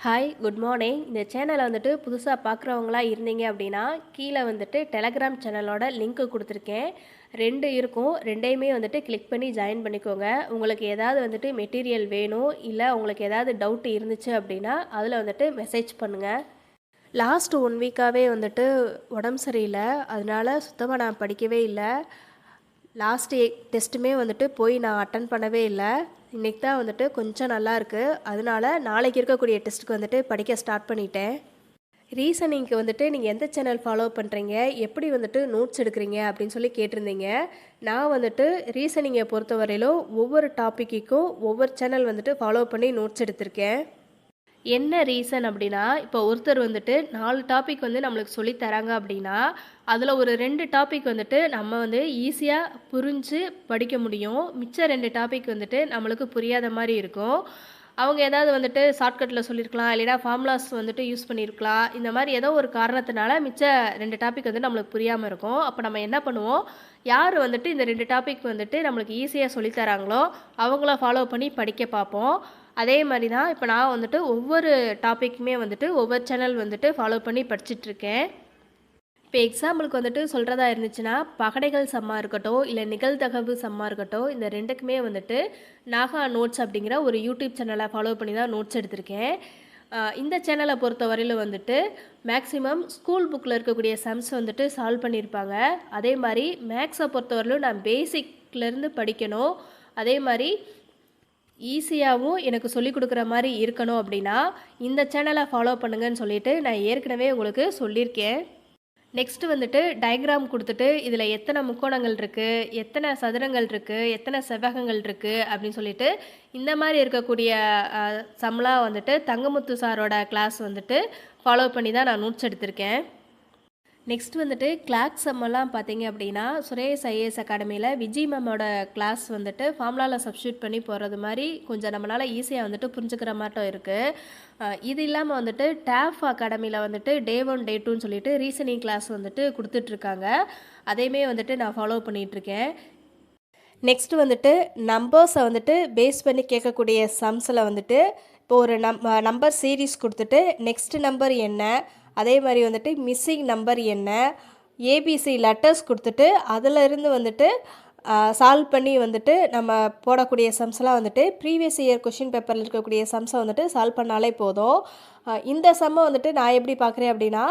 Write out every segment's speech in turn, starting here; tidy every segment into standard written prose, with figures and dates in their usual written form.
Hi good morning. இந்த சேனலை வந்துட்டு புதுசாக பார்க்குறவங்களா இருந்தீங்க அப்படின்னா கீழே வந்துட்டு டெலகிராம் சேனலோட லிங்க்கு கொடுத்துருக்கேன். 2 இருக்கும். 2யுமே வந்துட்டு கிளிக் பண்ணி ஜாயின் பண்ணிக்கோங்க. உங்களுக்கு ஏதாவது வந்துட்டு மெட்டீரியல் வேணும், இல்லை உங்களுக்கு ஏதாவது டவுட் இருந்துச்சு அப்படின்னா அதில் வந்துட்டு மெசேஜ் பண்ணுங்கள். லாஸ்ட் 1 வீக்காகவே வந்துட்டு உடம்பு சரியில்லை, அதனால சுத்தமாக நான் படிக்கவே இல்லை. லாஸ்ட் டெஸ்ட்டுமே வந்துட்டு போய் நான் அட்டன் பண்ணவே இல்லை. இன்றைக்கி தான் வந்துட்டு கொஞ்சம் நல்லா இருக்குது. அதனால நாளைக்கு இருக்கக்கூடிய டெஸ்ட்டுக்கு வந்துட்டு படிக்க ஸ்டார்ட் பண்ணிட்டேன். ரீசனிங்க்கு வந்துட்டு நீங்கள் எந்த சேனல் ஃபாலோ பண்ணுறீங்க, எப்படி வந்துட்டு நோட்ஸ் எடுக்கிறீங்க அப்படின்னு சொல்லி கேட்டிருந்தீங்க. நான் வந்துட்டு ரீசனிங்கை பொறுத்தவரையிலும் ஒவ்வொரு டாப்பிக்குக்கும் ஒவ்வொரு சேனல் வந்துட்டு ஃபாலோ பண்ணி நோட்ஸ் எடுத்திருக்கேன். என்ன ரீசன் அப்படின்னா, இப்போ ஒருத்தர் வந்துட்டு 4 டாபிக் வந்து நம்மளுக்கு சொல்லி தராங்க அப்படின்னா, அதில் ஒரு 2 டாபிக் வந்துட்டு நம்ம வந்து ஈஸியாக புரிஞ்சு படிக்க முடியும். மிச்ச 2 டாபிக் வந்துட்டு நம்மளுக்கு புரியாத மாதிரி இருக்கும். அவங்க ஏதாவது வந்துட்டு ஷார்ட்கட்டில் சொல்லியிருக்கலாம், இல்லைனா ஃபார்முலாஸ் வந்துட்டு யூஸ் பண்ணியிருக்கலாம். இந்த மாதிரி ஏதோ ஒரு காரணத்தினால மிச்ச 2 டாபிக் வந்து நம்மளுக்கு புரியாமல் இருக்கும். அப்போ நம்ம என்ன பண்ணுவோம், யார் வந்துட்டு இந்த 2 டாபிக் வந்துட்டு நம்மளுக்கு ஈஸியாக சொல்லித்தராங்களோ அவங்கள ஃபாலோ பண்ணி படிக்க பார்ப்போம். அதே மாதிரி தான் இப்போ நான் வந்துட்டு ஒவ்வொரு டாப்பிக்குமே வந்துட்டு ஒவ்வொரு சேனல் வந்துட்டு ஃபாலோ பண்ணி படிச்சுட்ருக்கேன். இப்போ எக்ஸாம்பிளுக்கு வந்துட்டு சொல்கிறதா இருந்துச்சுன்னா, பகடைகள் சம்மா இருக்கட்டும், இல்லை நிகழ்தகவு சம்மா இருக்கட்டும், இந்த 2க்குமே வந்துட்டு நாகா நோட்ஸ் அப்படிங்கிற ஒரு யூடியூப் சேனலை ஃபாலோ பண்ணி தான் நோட்ஸ் எடுத்திருக்கேன். இந்த சேனலை பொறுத்தவரையில் வந்துட்டு மேக்ஸிமம் ஸ்கூல் புக்கில் இருக்கக்கூடிய சம்ஸ் வந்துட்டு சால்வ் பண்ணியிருப்பாங்க. அதே மாதிரி மேக்ஸை பொறுத்தவரையிலும் நான் பேசிக்லேருந்து படிக்கணும், அதே மாதிரி ஈஸியாகவும் எனக்கு சொல்லிக் கொடுக்குற மாதிரி இருக்கணும் அப்படின்னா இந்த சேனலை ஃபாலோ பண்ணுங்கன்னு சொல்லிட்டு நான் ஏற்கனவே உங்களுக்கு சொல்லியிருக்கேன். நெக்ஸ்ட்டு வந்துட்டு டயக்ராம் கொடுத்துட்டு இதில் எத்தனை முக்கோணங்கள் இருக்குது, எத்தனை சதுரங்கள் இருக்குது, எத்தனை செவ்வகங்கள் இருக்குது அப்படின்னு சொல்லிட்டு இந்த மாதிரி இருக்கக்கூடிய சம்லாம் வந்துட்டு தங்கமுத்து சாரோட கிளாஸ் வந்துட்டு ஃபாலோ பண்ணி தான் நான் நோட்ஸ் எடுத்திருக்கேன். நெக்ஸ்ட் வந்துட்டு கிளாக் சம்மெல்லாம் பார்த்தீங்க அப்படின்னா சுரேஷ் ஐஏஎஸ் அகாடமியில் விஜய் மேமோட கிளாஸ் வந்துட்டு ஃபார்முலாவில் சப்ஸ்டியூட் பண்ணி போகிறது மாதிரி கொஞ்சம் நம்மளால் ஈஸியாக வந்துட்டு புரிஞ்சுக்கிற மாட்டோம் இருக்குது. இது இல்லாமல் வந்துட்டு டேஃப் அகாடமியில் வந்துட்டு டே 1 டே 2ன்னு சொல்லிட்டு ரீசனிங் கிளாஸ் வந்துட்டு கொடுத்துட்ருக்காங்க. அதையுமே வந்துட்டு நான் ஃபாலோ பண்ணிகிட்ருக்கேன். நெக்ஸ்ட்டு வந்துட்டு நம்பர்ஸை வந்துட்டு பேஸ் பண்ணி கேட்கக்கூடிய சம்ஸில் வந்துட்டு இப்போ ஒரு நம்பர் சீரீஸ் கொடுத்துட்டு நெக்ஸ்ட் நம்பர் என்ன, அதே மாதிரி வந்துட்டு மிஸ்ஸிங் நம்பர் என்ன, ஏபிசி லெட்டர்ஸ் கொடுத்துட்டு அதிலிருந்து வந்துட்டு சால்வ் பண்ணி வந்துட்டு நம்ம போடக்கூடிய சம்ஸ்லாம் வந்துட்டு ப்ரீவியஸ் இயர் கொஷின் பேப்பரில் இருக்கக்கூடிய சம்ஸை வந்துட்டு சால்வ் பண்ணாலே போதும். இந்த சம்மை வந்துட்டு நான் எப்படி பார்க்குறேன் அப்படின்னா,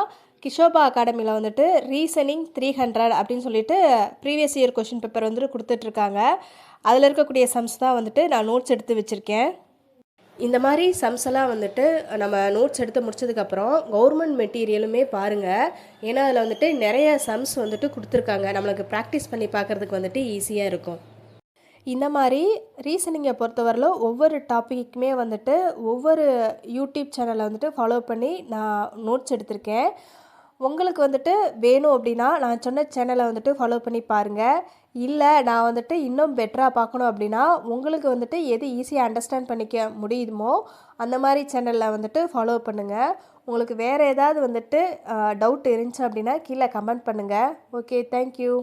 கிஷோபா அகாடமியில் வந்துட்டு ரீசனிங் 300 அப்படின்னு சொல்லிட்டு ப்ரீவியஸ் இயர் கொஷின் பேப்பர் வந்துட்டு கொடுத்துட்ருக்காங்க. அதில் இருக்கக்கூடிய சம்ஸ் தான் வந்துட்டு நான் நோட்ஸ் எடுத்து வச்சுருக்கேன். இந்த மாதிரி சம்ஸ் எல்லாம் வந்துட்டு நம்ம நோட்ஸ் எடுத்து முடிச்சதுக்கப்புறம் கவர்மெண்ட் மெட்டீரியலுமே பாருங்கள். ஏன்னா அதில் வந்துட்டு நிறைய சம்ஸ் வந்துட்டு கொடுத்துருக்காங்க, நம்மளுக்கு ப்ராக்டிஸ் பண்ணி பார்க்குறதுக்கு வந்துட்டு ஈஸியாக இருக்கும். இந்த மாதிரி ரீசனிங்கை பொறுத்தவரையிலும் ஒவ்வொரு டாப்பிக்குமே வந்துட்டு ஒவ்வொரு யூடியூப் சேனலை வந்துட்டு ஃபாலோ பண்ணி நான் நோட்ஸ் எடுத்திருக்கேன். உங்களுக்கு வந்துட்டு வேணும் அப்படின்னா நான் சொன்ன சேனலை வந்துட்டு ஃபாலோ பண்ணி பாருங்கள். இல்லை நான் வந்துட்டு இன்னும் பெட்டராக பார்க்கணும் அப்படின்னா உங்களுக்கு வந்துட்டு எது ஈஸியாக அண்டர்ஸ்டாண்ட் பண்ணிக்க முடியுமோ அந்த மாதிரி சேனலில் வந்துட்டு ஃபாலோ பண்ணுங்கள். உங்களுக்கு வேறு ஏதாவது வந்துட்டு டவுட் இருந்துச்சு அப்படின்னா கீழே கமெண்ட் பண்ணுங்கள். Okay, thank you.